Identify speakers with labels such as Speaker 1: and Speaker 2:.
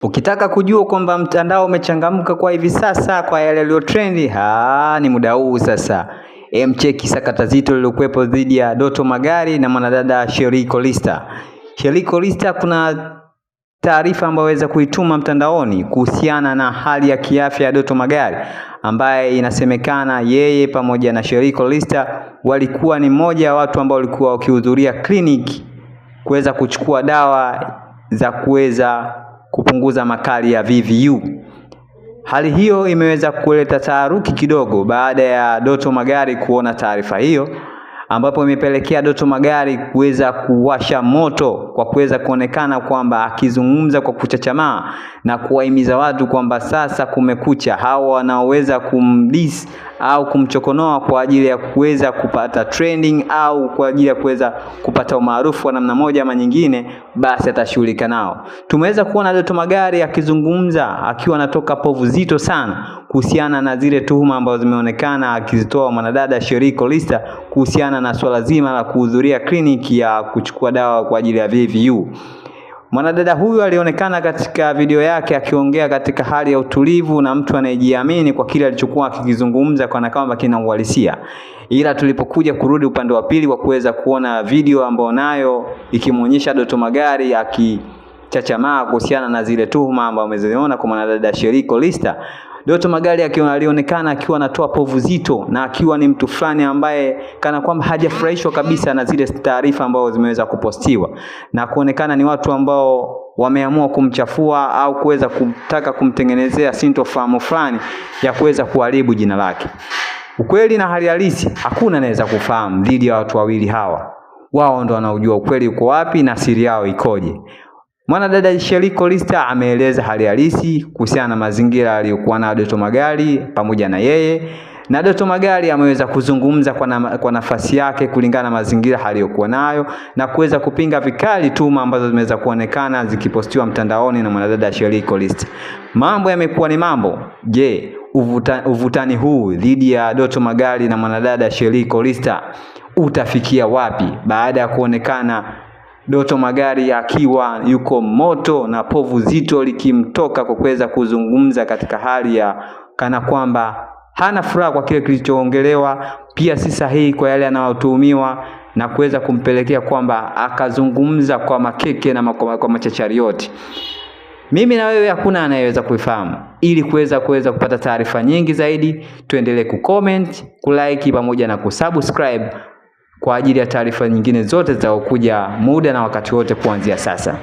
Speaker 1: Ukitaka kujua kwamba mtandao umechangamka kwa hivi sasa kwa yale yaliyo trendi, ni muda huu sasa. Mcheki sakata zito lilokuwepo dhidi ya Doto Magari na mwanadada Sherry Kolista. Sherry Kolista, kuna taarifa ambayo waweza kuituma mtandaoni kuhusiana na hali ya kiafya ya Doto Magari, ambaye inasemekana yeye pamoja na Sherry Kolista walikuwa ni mmoja wa watu ambao walikuwa wakihudhuria kliniki kuweza kuchukua dawa za kuweza kupunguza makali ya VVU. Hali hiyo imeweza kuleta taharuki kidogo baada ya Doto Magari kuona taarifa hiyo, ambapo imepelekea Doto Magari kuweza kuwasha moto kwa kuweza kuonekana kwamba akizungumza kwa kuchachamaa na kuwahimiza watu kwamba sasa kumekucha, hao wanaoweza kumdis au kumchokonoa kwa ajili ya kuweza kupata trending au kwa ajili ya kuweza kupata umaarufu wa namna moja ama nyingine, basi atashughulika nao. Tumeweza kuona Doto Magari akizungumza akiwa anatoka povu zito sana kuhusiana na zile tuhuma ambazo zimeonekana akizitoa mwanadada Sherry Kolista kuhusiana na swala zima la kuhudhuria kliniki ya kuchukua dawa kwa ajili ya VVU. Mwanadada huyu alionekana katika video yake akiongea katika hali ya utulivu na mtu anayejiamini kwa kile alichokuwa akizungumza kana kwamba kina uhalisia. Ila tulipokuja kurudi upande wa pili kwa kuweza kuona video ambayo nayo ikimuonyesha Doto Magari akichachamaa kuhusiana na zile tuhuma ambazo ameziona kwa mwanadada Sherry Kolista, Doto Magari alionekana akiwa anatoa povu zito na akiwa ni mtu fulani ambaye kana kwamba hajafurahishwa kabisa na zile taarifa ambazo zimeweza kupostiwa, na kuonekana ni watu ambao wameamua kumchafua au kuweza kutaka kumtengenezea sintofahamu fulani ya kuweza kuharibu jina lake. Ukweli na hali halisi hakuna anaweza kufahamu dhidi ya watu wawili hawa. Wao ndo wanaojua ukweli uko wapi na siri yao ikoje. Mwanadada Sherry Kolista ameeleza hali halisi kuhusiana na mazingira aliyokuwa na Doto Magari pamoja na yeye, na Doto Magari ameweza kuzungumza kwa nafasi yake kulingana na mazingira aliyokuwa nayo na kuweza kupinga vikali tuhuma ambazo zimeweza kuonekana zikipostiwa mtandaoni na mwanadada Sherry Kolista. Mambo yamekuwa ni mambo. Je, uvutani huu dhidi ya Doto Magari na mwanadada Sherry Kolista utafikia wapi baada ya kuonekana Doto Magari akiwa yuko moto na povu zito likimtoka kwa kuweza kuzungumza katika hali ya kana kwamba hana furaha kwa kile kilichoongelewa, pia si sahihi kwa yale anayotuhumiwa, na kuweza kumpelekea kwamba akazungumza kwa makeke na kwa machachari yote. Mimi na wewe hakuna anayeweza kuifahamu. Ili kuweza kupata taarifa nyingi zaidi, tuendelee kucomment, kulike pamoja na kusubscribe kwa ajili ya taarifa nyingine zote zitakokuja muda na wakati wote kuanzia sasa.